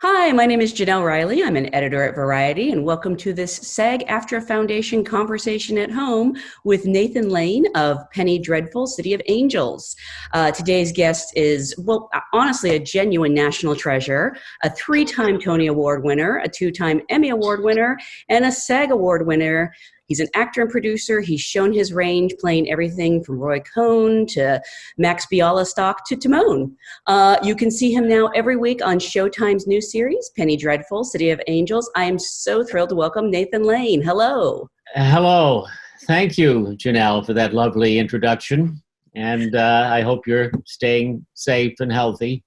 Hi, my name is Jenelle Riley. I'm an editor at Variety, and welcome to this SAG-AFTRA Foundation Conversation at Home with Nathan Lane of Penny Dreadful, City of Angels. Today's guest is, well, honestly, a genuine national treasure, a three-time Tony Award winner, a two-time Emmy Award winner, and a SAG Award winner. He's an actor and producer. He's shown his range playing everything from Roy Cohn to Max Bialystock to Timon. You can see him now every week on Showtime's new series, Penny Dreadful, City of Angels. I am so thrilled to welcome Nathan Lane. Hello. Hello. Thank you, Jenelle, for that lovely introduction. And I hope you're staying safe and healthy.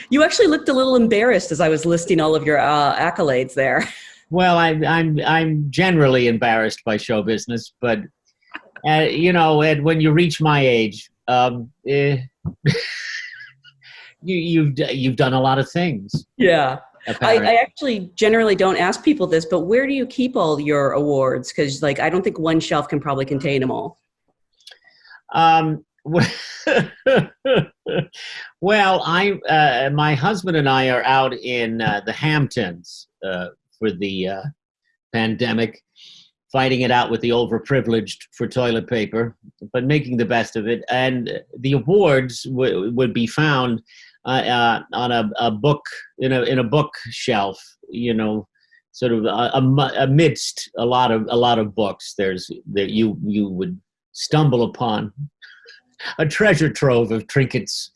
You actually looked a little embarrassed as I was listing all of your accolades there. Well, I'm generally embarrassed by show business, but Ed, when you reach my age, you've done a lot of things. Yeah, I actually generally don't ask people this, but where do you keep all your awards? Because I don't think one shelf can probably contain them all. Well, my husband and I are out in the Hamptons. For the pandemic, fighting it out with the overprivileged for toilet paper, but making the best of it. And the awards would be found on a book in a bookshelf. Sort of amidst a lot of books. You would stumble upon a treasure trove of trinkets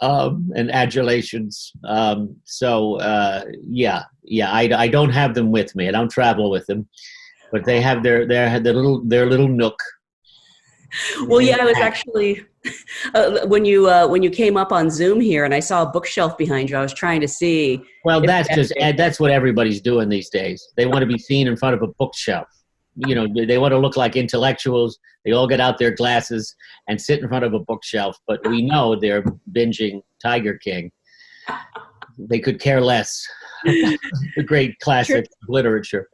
and adulations. I don't have them with me. I don't travel with them, but they have their little nook. Well, yeah, I was actually when you came up on Zoom here, and I saw a bookshelf behind you. I was trying to see. Well, that's what everybody's doing these days. They want to be seen in front of a bookshelf. They want to look like intellectuals. They all get out their glasses and sit in front of a bookshelf, but we know they're binging Tiger King. They could care less. The great classic literature.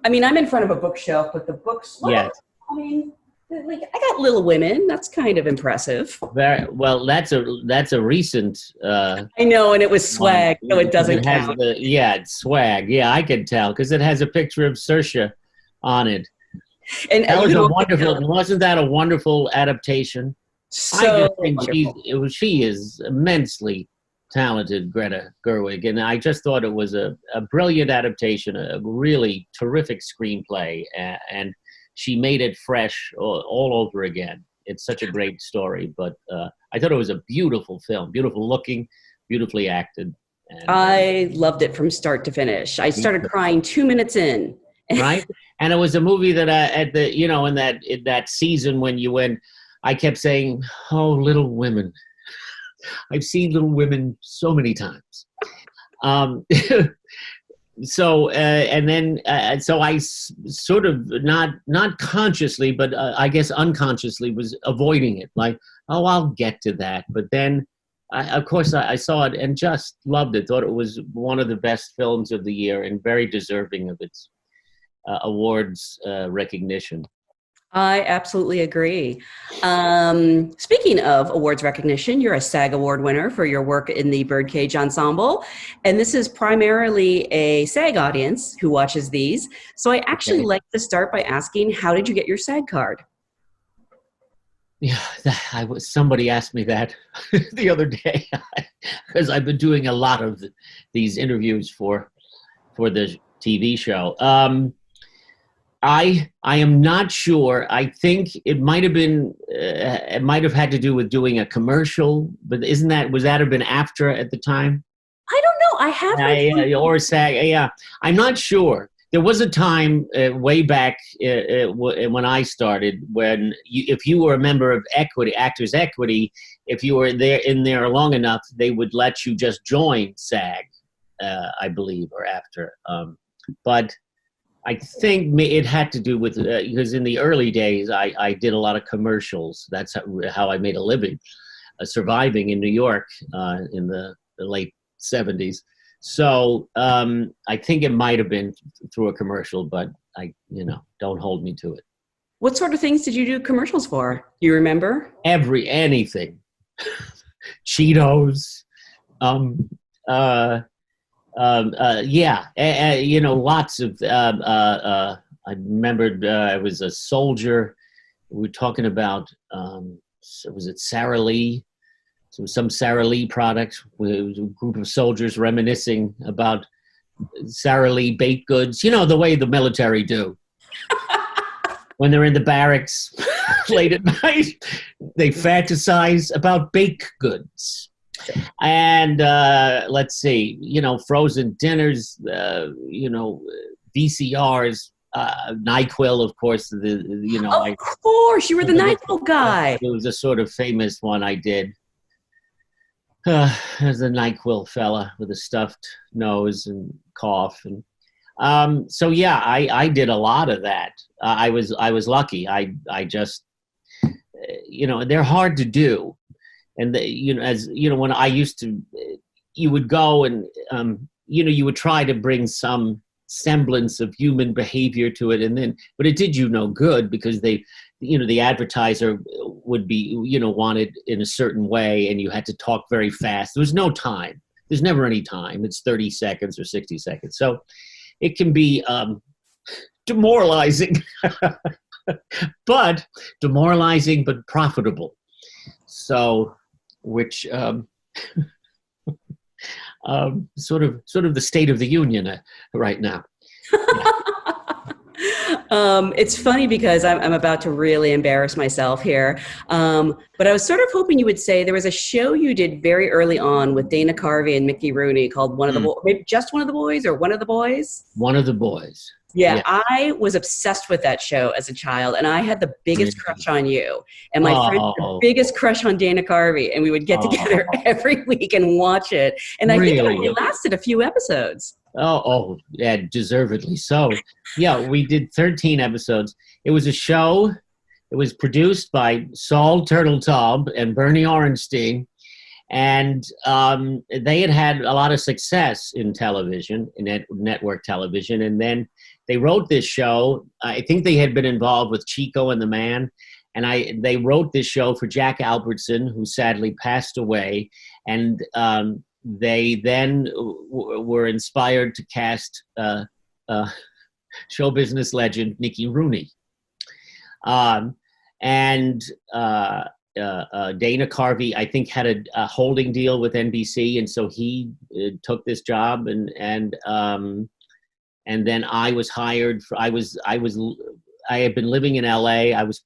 I mean, I'm in front of a bookshelf, but the books, yes. I mean, I got Little Women. That's kind of impressive. Very well. That's a recent. I know, and it was swag, so it doesn't count. It's swag. Yeah, I can tell because it has a picture of Saoirse on it. And that was wasn't that a wonderful adaptation? So I just think she is immensely talented, Greta Gerwig, and I just thought it was a brilliant adaptation, a really terrific screenplay, and she made it fresh all over again. It's such a great story, but I thought it was a beautiful film, beautiful looking, beautifully acted. And, I loved it from start to finish. I started crying 2 minutes in. Right? And it was a movie that in that season when you went, I kept saying, "Oh, Little Women." I've seen Little Women so many times. So I sort of not consciously, but I guess unconsciously was avoiding it. Like, oh, I'll get to that. But then, of course, I saw it and just loved it. Thought it was one of the best films of the year and very deserving of its awards recognition. I absolutely agree. Speaking of awards recognition, you're a SAG Award winner for your work in the Birdcage Ensemble, and this is primarily a SAG audience who watches these. So I actually like to start by asking, how did you get your SAG card? Yeah, somebody asked me that the other day because I've been doing a lot of these interviews for the TV show. I am not sure. I think it might have been. It might have had to do with doing a commercial, but was that have been AFTRA at the time? I don't know. I haven't. Or SAG. Yeah, I'm not sure. There was a time way back when I started when if you were a member of Actors Equity, if you were in there long enough, they would let you just join SAG, I believe, or AFTRA. But I think it had to do with, because in the early days, I did a lot of commercials. That's how I made a living, surviving in New York in the late 70s. So I think it might have been through a commercial, but don't hold me to it. What sort of things did you do commercials for? Do you remember? Anything. Cheetos, Yeah, you know, lots of. I remembered I was a soldier. We were talking about. Was it Sara Lee? Some Sara Lee product. It was a group of soldiers reminiscing about Sara Lee baked goods. You know, the way the military do when they're in the barracks late at night. They fantasize about baked goods. And let's see, you know, frozen dinners, you know, VCRs, NyQuil, of course. You know, Of course, you were the NyQuil guy. It was a sort of famous one I did. There's a NyQuil fella with a stuffed nose and cough, and so yeah, I did a lot of that. I was lucky. I just, you know, they're hard to do. And you know, as you know, when I used to, you would go and you know, you would try to bring some semblance of human behavior to it, and then, but it did you no good because they, you know, the advertiser would be, you know, wanted in a certain way, and you had to talk very fast. There was no time. There's never any time. It's 30 seconds or 60 seconds. So it can be demoralizing, but profitable. So. Which sort of the state of the union right now. It's funny because I'm about to really embarrass myself here. But I was sort of hoping you would say there was a show you did very early on with Dana Carvey and Mickey Rooney called One of the Boys, maybe just One of the Boys or One of the Boys? One of the Boys. Yeah, I was obsessed with that show as a child, and I had the biggest crush on you. And my friend had the biggest crush on Dana Carvey, and we would get together every week and watch it. And I think it only lasted a few episodes. Oh, yeah, deservedly so. Yeah, we did 13 episodes. It was a show. It was produced by Saul Turteltaub and Bernie Orenstein. And they had a lot of success in television, in network television. And then they wrote this show. I think they had been involved with Chico and the Man. And they wrote this show for Jack Albertson, who sadly passed away. And they then were inspired to cast show business legend Mickey Rooney. Dana Carvey, I think, had a holding deal with NBC, and so he took this job, and then I was hired. I had been living in LA. I was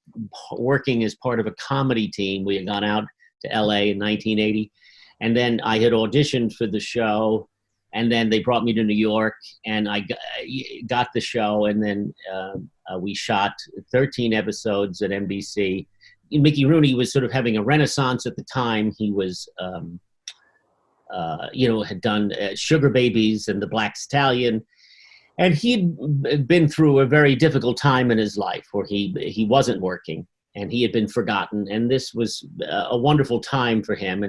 working as part of a comedy team. We had gone out to LA in 1980, and then I had auditioned for the show, and then they brought me to New York, and I got the show, and then we shot 13 episodes at NBC. Mickey Rooney was sort of having a renaissance at the time. He was, you know, had done Sugar Babies and The Black Stallion. And he'd been through a very difficult time in his life where he wasn't working and he had been forgotten. And this was a wonderful time for him.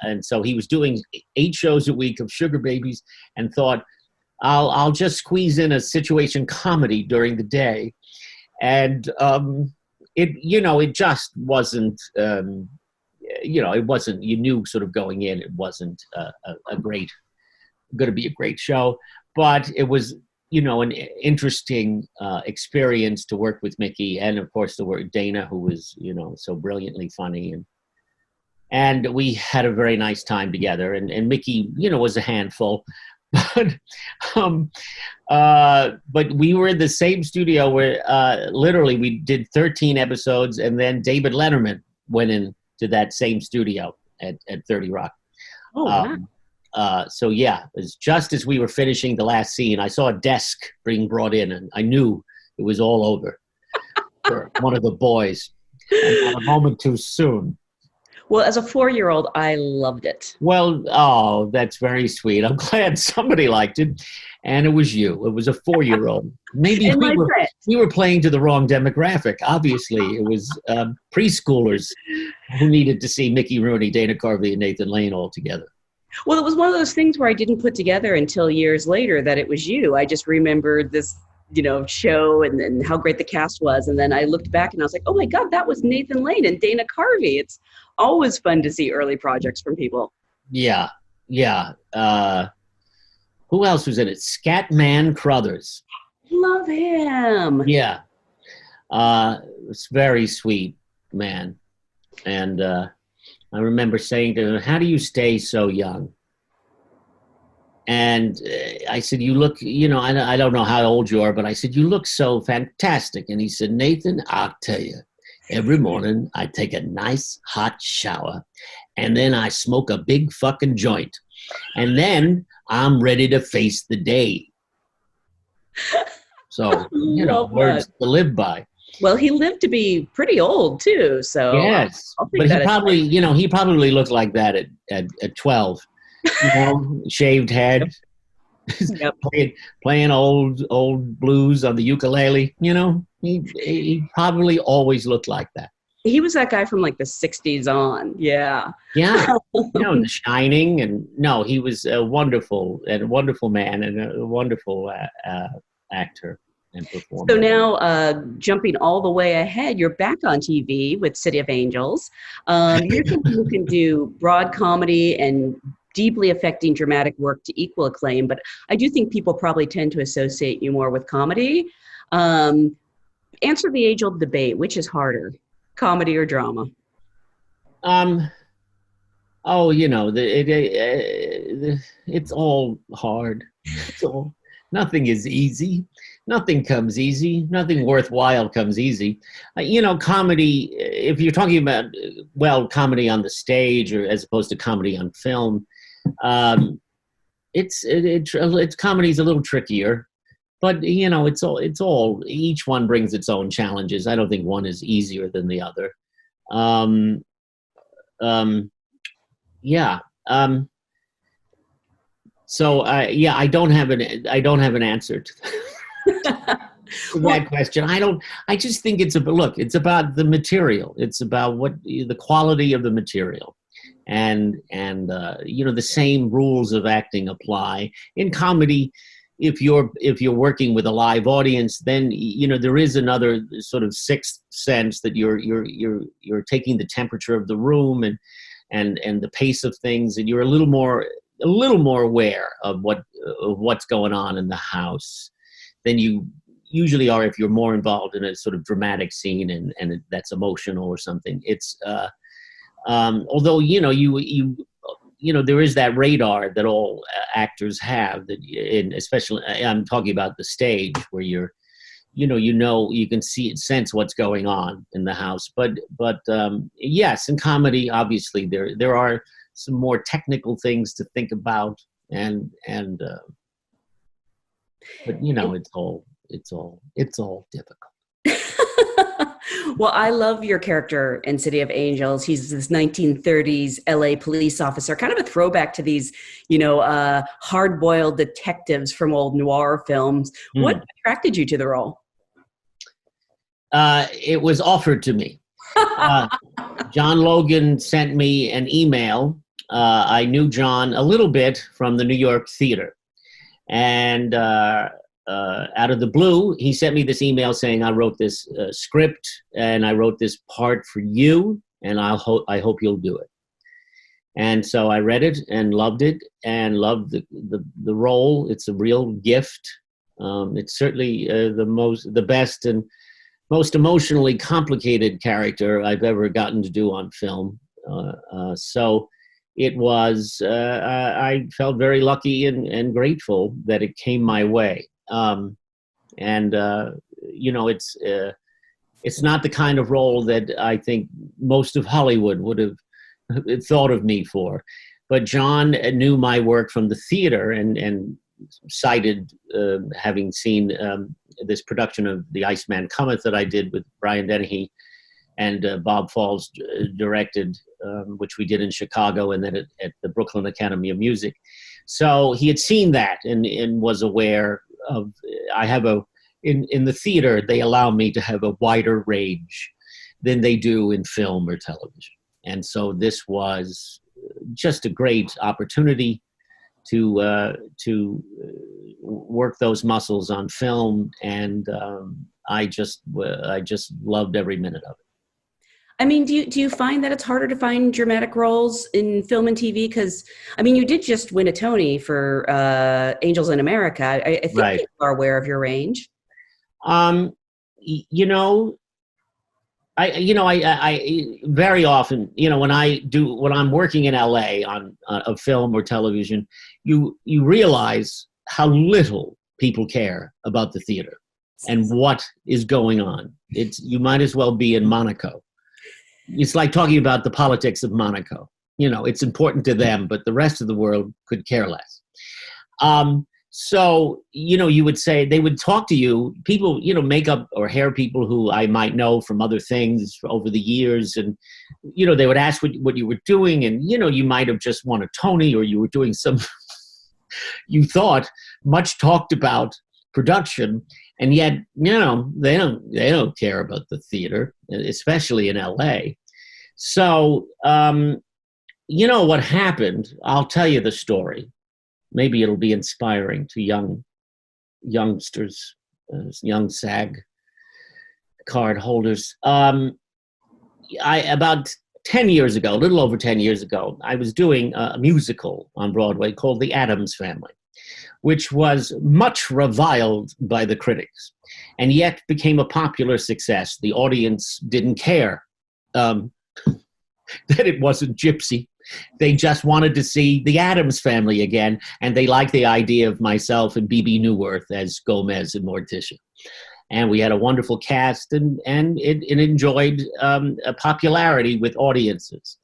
And so he was doing 8 shows a week of Sugar Babies and thought, I'll just squeeze in a situation comedy during the day. And, it just wasn't, it wasn't, you knew sort of going in, it wasn't going to be a great show, but it was, an interesting experience to work with Mickey. And of course the word Dana, who was, so brilliantly funny. And we had a very nice time together, and Mickey, was a handful. But we were in the same studio where literally we did 13 episodes, and then David Letterman went into that same studio at 30 Rock. Oh, wow. So yeah, it was just as we were finishing the last scene, I saw a desk being brought in, and I knew it was all over for one of the boys. And not a moment too soon. Well, as a 4-year-old, I loved it. Well, that's very sweet. I'm glad somebody liked it. And it was you. It was a 4-year-old. Maybe we were playing to the wrong demographic. Obviously, it was preschoolers who needed to see Mickey Rooney, Dana Carvey, and Nathan Lane all together. Well, it was one of those things where I didn't put together until years later that it was you. I just remembered this, show and how great the cast was. And then I looked back and I was like, oh my God, that was Nathan Lane and Dana Carvey. It's always fun to see early projects from people. Yeah. Who Who else was in it? Scatman Crothers. Love him. Yeah. It's very sweet man. And I remember saying to him, how do you stay so young? And I said, you look, I don't know how old you are, but I said, you look so fantastic. And he said, Nathan, I'll tell you, every morning I take a nice hot shower and then I smoke a big fucking joint. And then I'm ready to face the day. So, words to live by. Well, he lived to be pretty old too, so yes, but he probably looked like that at 12. Shaved head, yep. playing old blues on the ukulele. He probably always looked like that. He was that guy from like the 60s on. Yeah. Yeah. The Shining, and he was a wonderful man and a wonderful actor and performer. So now, jumping all the way ahead, you're back on TV with City of Angels. You can do broad comedy and deeply affecting dramatic work to equal acclaim, but I do think people probably tend to associate you more with comedy. Answer the age-old debate: which is harder, comedy or drama? It's all hard. Nothing is easy. Nothing comes easy. Nothing worthwhile comes easy. Comedy, if you're talking about, comedy on the stage or as opposed to comedy on film, it's comedy's a little trickier, but it's all each one brings its own challenges. I don't think one is easier than the other. I don't have an answer to that question. I just think it's about the material. It's about the quality of the material. And the same rules of acting apply in comedy. If you're working with a live audience, then there is another sort of sixth sense that you're taking the temperature of the room and the pace of things, and you're a little more aware of what's going on in the house than you usually are if you're more involved in a sort of dramatic scene and that's emotional or something. It's although there is that radar that all actors have, especially I'm talking about the stage where you can sense what's going on in the house. But yes, in comedy, obviously there are some more technical things to think about, but it's all difficult. Well, I love your character in City of Angels. He's this 1930s LA police officer, kind of a throwback to these, hard-boiled detectives from old noir films. What attracted you to the role? It was offered to me. John Logan sent me an email. I knew John a little bit from the New York theater. And out of the blue, he sent me this email saying, I wrote this script and I wrote this part for you, and I hope you'll do it. And so I read it and loved it and loved the role. It's a real gift. It's certainly the best and most emotionally complicated character I've ever gotten to do on film. So it was, I felt very lucky and grateful that it came my way. It's not the kind of role that I think most of Hollywood would have thought of me for. But John knew my work from the theater and cited having seen this production of The Iceman Cometh that I did with Brian Dennehy and Bob Falls directed, which we did in Chicago and then at the Brooklyn Academy of Music. So he had seen that and was aware of, in the theater, they allow me to have a wider range than they do in film or television. And so this was just a great opportunity to work those muscles on film, and I just loved every minute of it. I mean, do you find that it's harder to find dramatic roles in film and TV? Because I mean, you did just win a Tony for Angels in America. I think Right. people are aware of your range. Um, you know, I very often, when I'm working in LA on a film or television, you realize how little people care about the theater and what is going on. You might as well be in Monaco. It's like talking about the politics of Monaco. It's important to them, but the rest of the world could care less. So, you would say they would talk to you, people, makeup or hair people who I might know from other things over the years. And, they would ask what you were doing. And, you might have just won a Tony, or you were doing some, you thought, much talked about production. And yet, they don't care about the theater, especially in LA. So, what happened, I'll tell you the story. Maybe it'll be inspiring to youngsters, young SAG card holders. About 10 years ago, a little over 10 years ago, I was doing a musical on Broadway called The Addams Family, which was much reviled by the critics, and yet became a popular success. The audience didn't care that it wasn't Gypsy. They just wanted to see the Addams Family again, and they liked the idea of myself and Bebe Neuwirth as Gomez and Morticia. And we had a wonderful cast, and it enjoyed a popularity with audiences.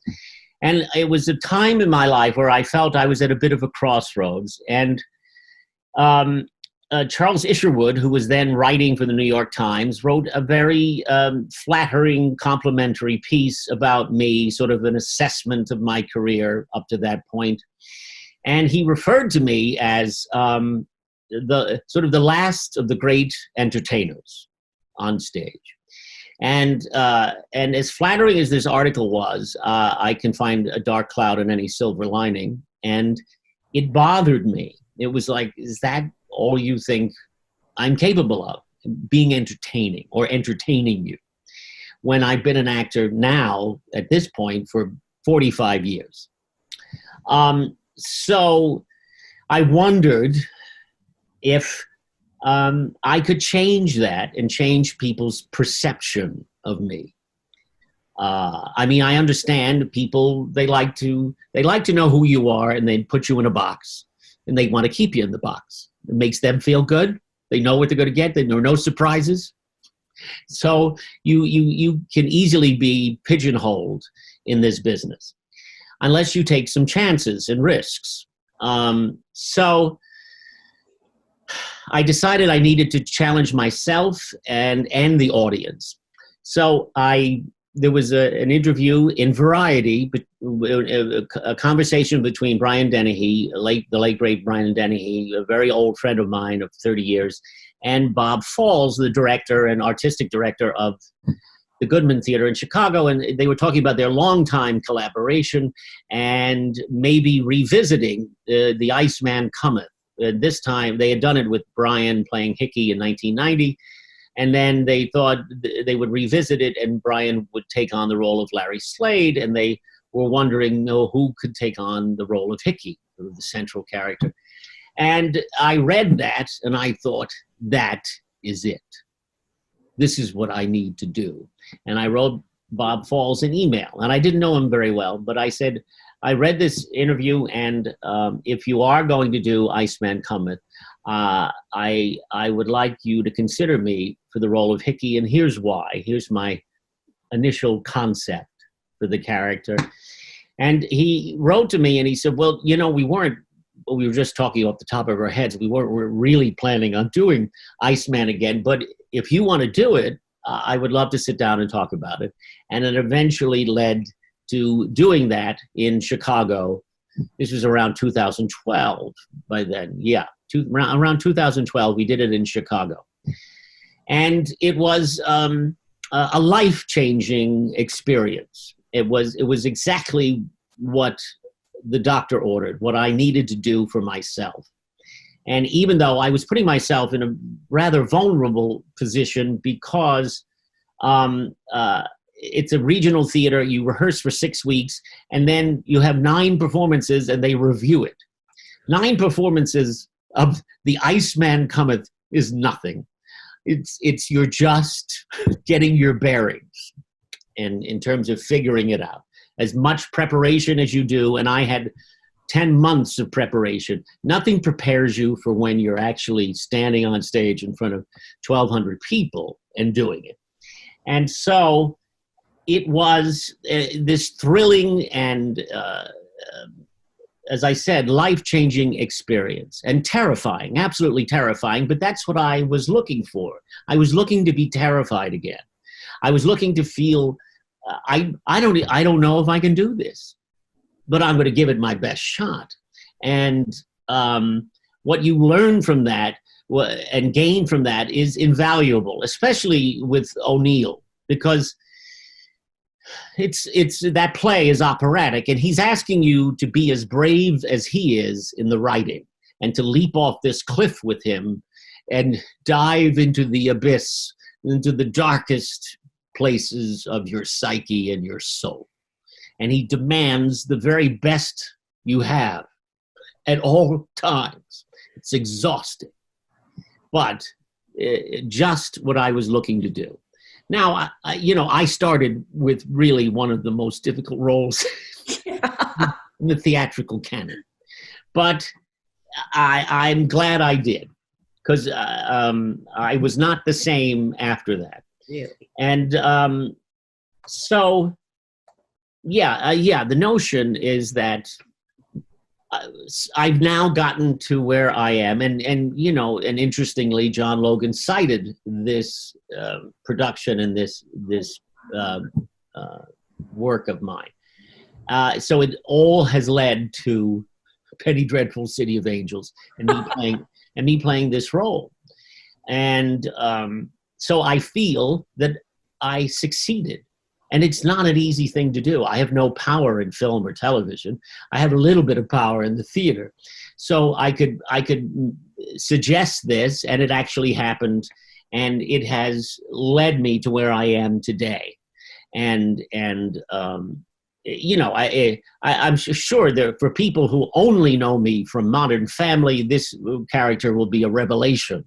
And it was a time in my life where I felt I was at a bit of a crossroads. And Charles Isherwood, who was then writing for the New York Times, wrote a very flattering, complimentary piece about me, sort of an assessment of my career up to that point. And he referred to me as the last of the great entertainers on stage. And as flattering as this article was, I can find a dark cloud in any silver lining. And it bothered me. It was like, is that all you think I'm capable of, being entertaining or entertaining you, when I've been an actor now at this point for 45 years. So I wondered if I could change that and change people's perception of me. I mean, I understand people, they like to know who you are, and they put you in a box, and they want to keep you in the box. It makes them feel good. They know what they're going to get. There are no surprises. So you can easily be pigeonholed in this business unless you take some chances and risks. So I decided I needed to challenge myself and the audience. So there was an interview in Variety, a conversation between Brian Dennehy, the late great Brian Dennehy, a very old friend of mine of 30 years, and Bob Falls, the director and artistic director of the Goodman Theater in Chicago. And they were talking about their longtime collaboration and maybe revisiting the Iceman Cometh. This time, they had done it with Brian playing Hickey in 1990. And then they thought they would revisit it, and Brian would take on the role of Larry Slade, and they were wondering who could take on the role of Hickey, the central character. And I read that, and I thought, that is it. This is what I need to do. And I wrote Bob Falls an email, and I didn't know him very well, but I said, I read this interview, and if you are going to do Iceman Cometh, I would like you to consider me for the role of Hickey, and here's why. Here's my initial concept for the character. And he wrote to me and he said, well, we were just talking off the top of our heads. We weren't really planning on doing Iceman again, but if you want to do it, I would love to sit down and talk about it. And it eventually led to doing that in Chicago. This was around 2012 by then. Yeah. Around 2012, we did it in Chicago. And it was a life-changing experience. It was exactly what the doctor ordered, what I needed to do for myself. And even though I was putting myself in a rather vulnerable position because it's a regional theater. You rehearse for 6 weeks, and then you have 9 performances, and they review it. 9 performances of The Iceman Cometh is nothing. It's you're just getting your bearings, and in terms of figuring it out. As much preparation as you do, and I had 10 months of preparation. Nothing prepares you for when you're actually standing on stage in front of 1,200 people and doing it. And so it was this thrilling and, as I said, life-changing experience, and terrifying, absolutely terrifying, but that's what I was looking for. I was looking to be terrified again. I was looking to feel, I don't know if I can do this, but I'm going to give it my best shot. And what you learn from that and gain from that is invaluable, especially with O'Neill, because it's that play is operatic, and he's asking you to be as brave as he is in the writing, and to leap off this cliff with him and dive into the abyss, into the darkest places of your psyche and your soul. And he demands the very best you have at all times. It's exhausting, but just what I was looking to do. Now, I started with really one of the most difficult roles in the theatrical canon, but I'm glad I did, because I was not the same after that. Really? And so, the notion is that I've now gotten to where I am, and interestingly, John Logan cited this production and this work of mine. So it all has led to Penny Dreadful City of Angels, and me playing this role, and so I feel that I succeeded. And it's not an easy thing to do. I have no power in film or television. I have a little bit of power in the theater. So I could suggest this, and it actually happened, and it has led me to where I am today. And I'm sure that for people who only know me from Modern Family, this character will be a revelation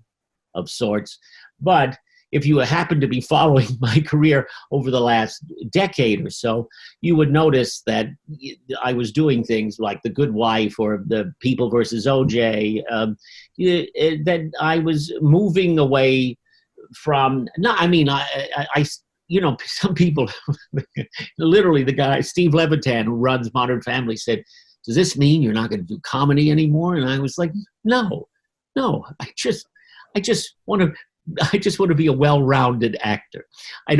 of sorts. But if you happen to be following my career over the last decade or so, you would notice that I was doing things like The Good Wife or The People versus OJ, that I was moving away from, some people, literally the guy, Steve Levitan, who runs Modern Family, said, "Does this mean you're not going to do comedy anymore?" And I was like, no, I just want to be a well-rounded actor. I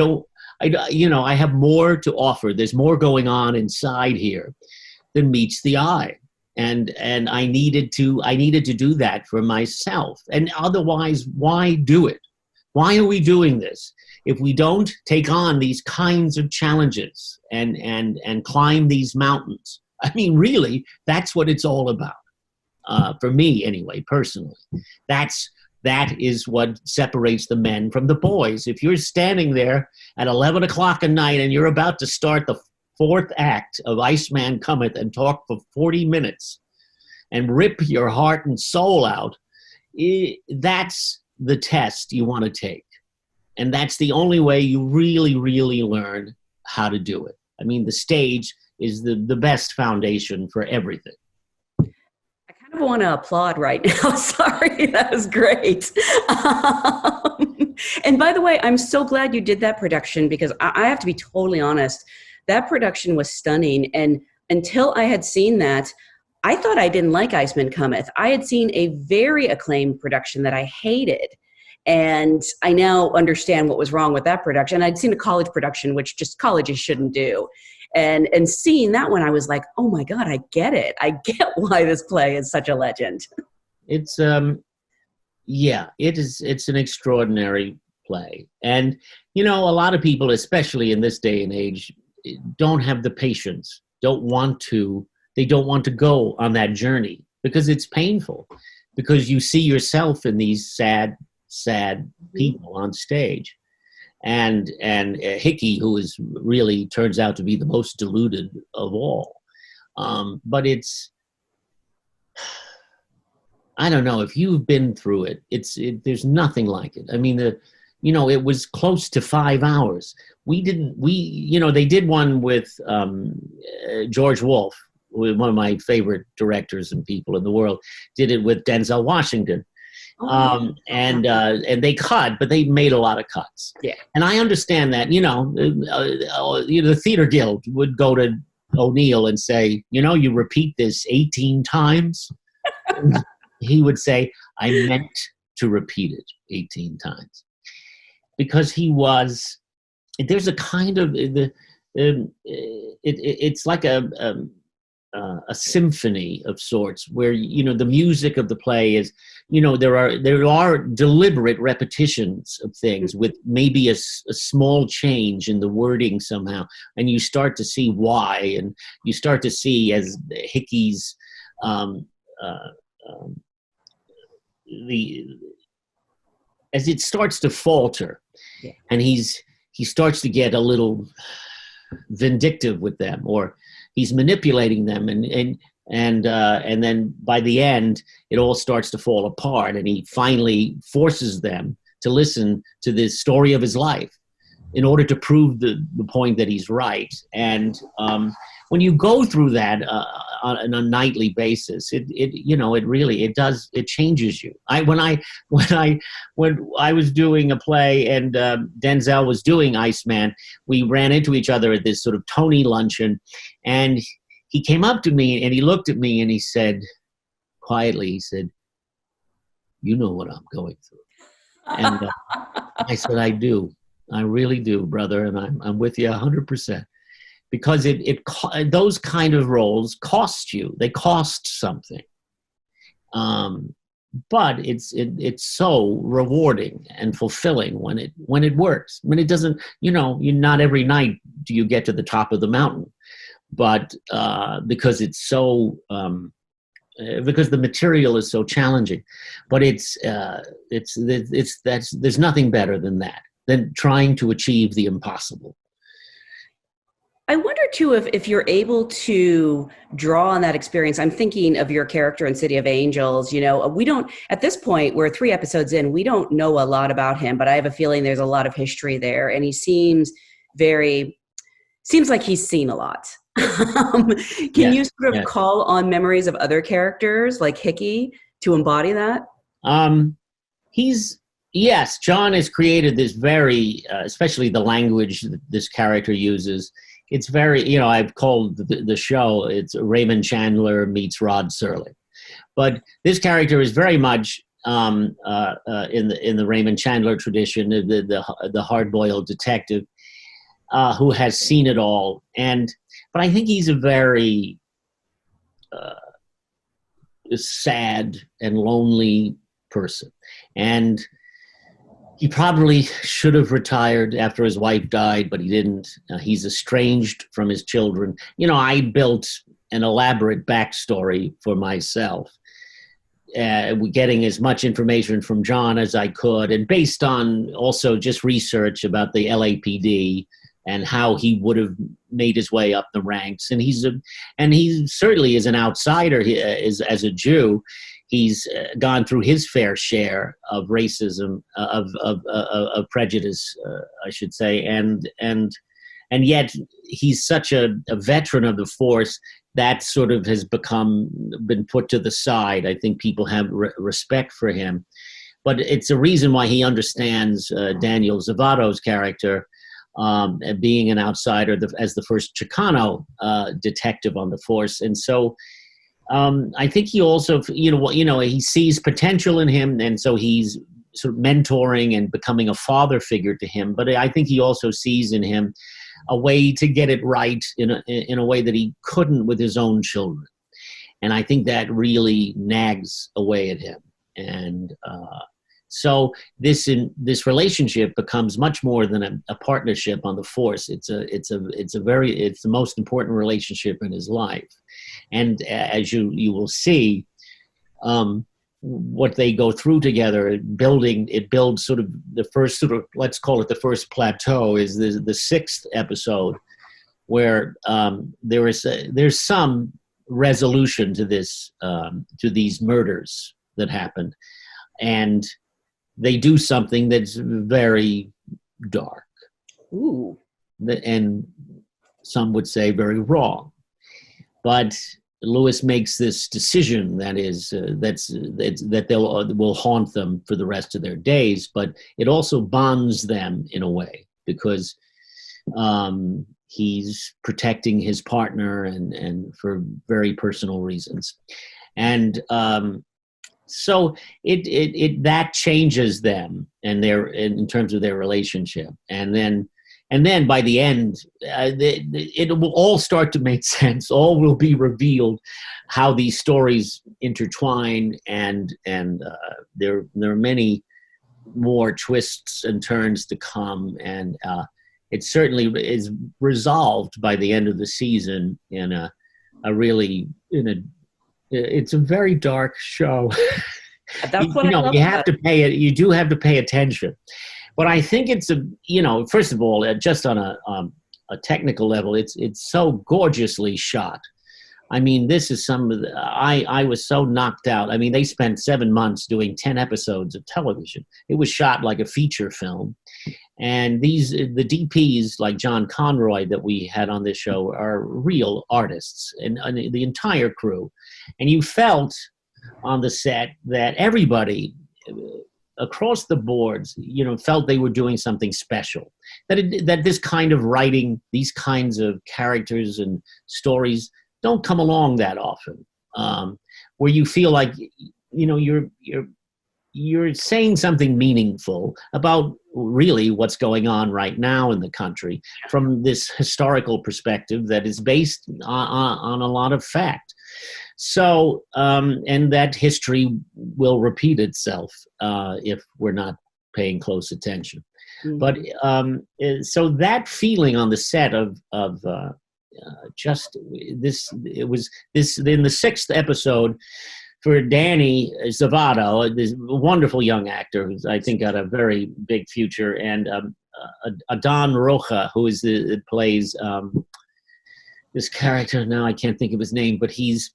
have more to offer. There's more going on inside here than meets the eye. And I needed to do that for myself. And otherwise, why do it? Why are we doing this? If we don't take on these kinds of challenges and climb these mountains, I mean, really, that's what it's all about. For me, anyway, personally, that is what separates the men from the boys. If you're standing there at 11 o'clock at night and you're about to start the 4th act of Iceman Cometh and talk for 40 minutes and rip your heart and soul out, that's the test you want to take. And that's the only way you really, really learn how to do it. I mean, the stage is the best foundation for everything. I want to applaud right now. Sorry, that was great. And by the way, I'm so glad you did that production, because I have to be totally honest. That production was stunning. And until I had seen that, I thought I didn't like Iceman Cometh. I had seen a very acclaimed production that I hated. And I now understand what was wrong with that production. I'd seen a college production, which just colleges shouldn't do. And seeing that one, I was like, oh my God, I get it. I get why this play is such a legend. It's, it's an extraordinary play. And, a lot of people, especially in this day and age, don't have the patience, they don't want to go on that journey, because it's painful, because you see yourself in these sad people on stage. and Hickey, who is really turns out to be the most deluded of all. But I don't know if you've been through it. There's nothing like it. I mean, it was close to 5 hours. They did one with George Wolfe, one of my favorite directors and people in the world, did it with Denzel Washington. And they cut, but they made a lot of cuts. Yeah. And I understand that, the Theater Guild would go to O'Neill and say, you repeat this 18 times. He would say, I meant to repeat it 18 times. Because there's a kind of, it's like a symphony of sorts where, the music of the play is, there are deliberate repetitions of things with maybe a small change in the wording somehow. And you start to see why, and you start to see as Hickey's, as it starts to falter, yeah, and he starts to get a little vindictive with them, or he's manipulating them, and then by the end it all starts to fall apart, and he finally forces them to listen to the story of his life in order to prove the point that he's right. And when you go through that on a nightly basis, it changes you. When I was doing a play and Denzel was doing Iceman, we ran into each other at this sort of Tony luncheon, and he came up to me and he looked at me and he said, quietly, he said, "You know what I'm going through." And I said, "I do. I really do, brother, and I'm with you 100%." Because those kind of roles cost you. They cost something. But it's so rewarding and fulfilling when it works. When it doesn't, not every night do you get to the top of the mountain, but because it's so because the material is so challenging. But there's nothing better than trying to achieve the impossible. I wonder too if you're able to draw on that experience. I'm thinking of your character in City of Angels. We don't, at this point, we're 3 episodes in, we don't know a lot about him, but I have a feeling there's a lot of history there, and he seems like he's seen a lot. Can you sort of call on memories of other characters like Hickey to embody that? Yes, John has created this very, especially the language that this character uses. It's very, I've called the show, it's Raymond Chandler meets Rod Serling. But this character is very much in the Raymond Chandler tradition, the hard-boiled detective who has seen it all. But I think he's a very sad and lonely person. And he probably should have retired after his wife died, but he didn't. He's estranged from his children. I built an elaborate backstory for myself, getting as much information from John as I could, and based on also just research about the LAPD and how he would have made his way up the ranks. And he certainly is an outsider. As a Jew, he's gone through his fair share of racism, of prejudice, I should say, and yet he's such a veteran of the force that sort of has been put to the side. I think people have respect for him, but it's a reason why he understands Daniel Zavato's character, being an outsider as the first Chicano detective on the force, and so. I think he also, he sees potential in him, and so he's sort of mentoring and becoming a father figure to him. But I think he also sees in him a way to get it right in a way that he couldn't with his own children. And I think that really nags away at him. And so this relationship becomes much more than a partnership on the force. It's the most important relationship in his life. And as you will see, what they go through together. It builds sort of the first sort of, let's call it the first plateau, is the sixth episode, where there's some resolution to these murders that happened, and they do something that's very dark. Ooh. And some would say very wrong. But Lewis makes this decision that will haunt them for the rest of their days, but it also bonds them in a way, because he's protecting his partner and for very personal reasons. And so that changes them and in terms of their relationship. And then by the end, it will all start to make sense. All will be revealed, how these stories intertwine, and there are many more twists and turns to come. And it certainly is resolved by the end of the season it's a very dark show. That's what I love. You do have to pay attention. But I think it's first of all, just on a technical level, it's so gorgeously shot. I mean, this is I was so knocked out. I mean, they spent 7 months doing 10 episodes of television. It was shot like a feature film. And the DPs like John Conroy that we had on this show are real artists, and the entire crew. And you felt on the set that everybody across the boards, felt they were doing something special. That this kind of writing, these kinds of characters and stories don't come along that often, where you feel like, you're saying something meaningful about really what's going on right now in the country from this historical perspective that is based on a lot of fact. So, and that history will repeat itself if we're not paying close attention. Mm-hmm. But so that feeling on the set of just this, it was this in the sixth episode for Danny Zavato, this wonderful young actor who's I think got a very big future, and Adon Rocha, who plays this character. Now I can't think of his name, but he's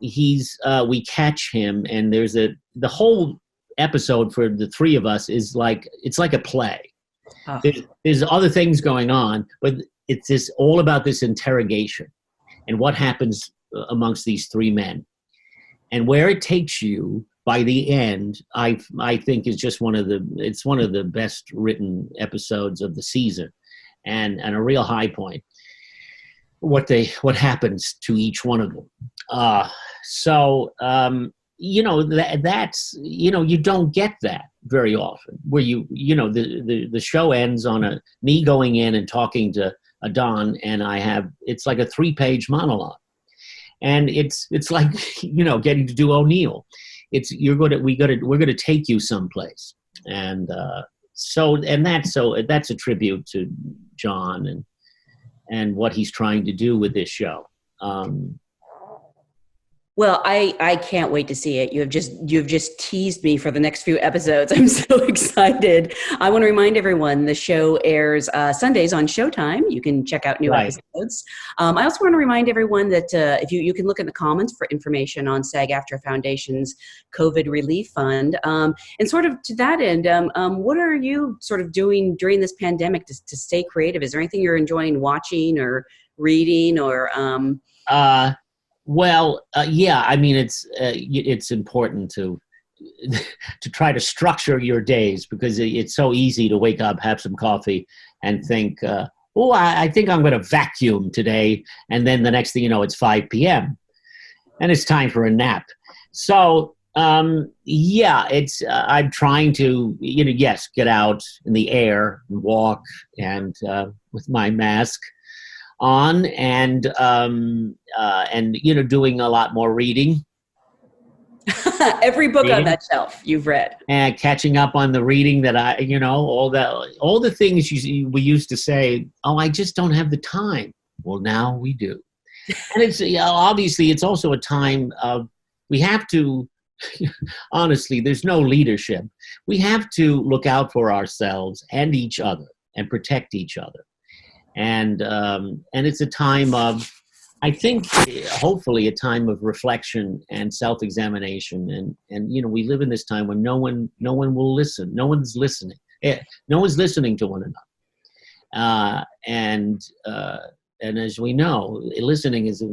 we catch him, and there's the whole episode for the three of us is it's like a play. Oh. There's other things going on, but it's all about this interrogation and what happens amongst these three men, and where it takes you by the end. I think is just one of the best written episodes of the season, and a real high point. What happens to each one of them. That's you don't get that very often, where the show ends on me going in and talking to Adon, and it's like a 3-page monologue, and it's like getting to do O'Neill. We're going to take you someplace, and that's a tribute to John and what he's trying to do with this show. Well, I can't wait to see it. You have just teased me for the next few episodes. I'm so excited. I want to remind everyone the show airs Sundays on Showtime. You can check out new episodes. I also want to remind everyone that if you can look in the comments for information on SAG-AFTRA Foundation's COVID Relief Fund. And sort of to that end, what are you sort of doing during this pandemic to stay creative? Is there anything you're enjoying watching or reading or? Yeah. I mean, it's important to try to structure your days, because it's so easy to wake up, have some coffee, and think, I think I'm going to vacuum today, and then the next thing you know, it's 5 p.m. and it's time for a nap. So I'm trying to get out in the air and walk, and with my mask on, and doing a lot more reading. Every book on that shelf you've read, and catching up on the reading that all the things we used to say, I just don't have the time. Well, now we do. And it's obviously it's also a time of we have to honestly, there's no leadership. We have to look out for ourselves and each other and protect each other. And it's a time of, I think, hopefully a time of reflection and self-examination. And we live in this time when no one will listen. No one's listening. No one's listening to one another. And as we know, listening is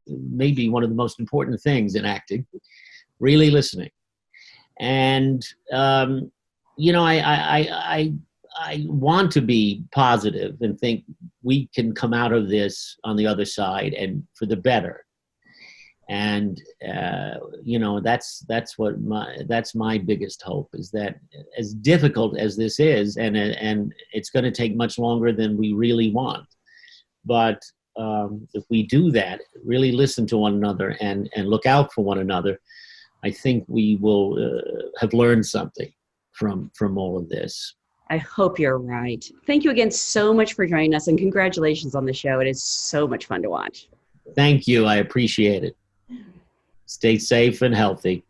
maybe one of the most important things in acting. Really listening. And I want to be positive and think we can come out of this on the other side and for the better. And that's my biggest hope, is that as difficult as this is, and it's going to take much longer than we really want, but if we do that, really listen to one another and look out for one another, I think we will have learned something from all of this. I hope you're right. Thank you again so much for joining us, and congratulations on the show. It is so much fun to watch. Thank you. I appreciate it. Stay safe and healthy.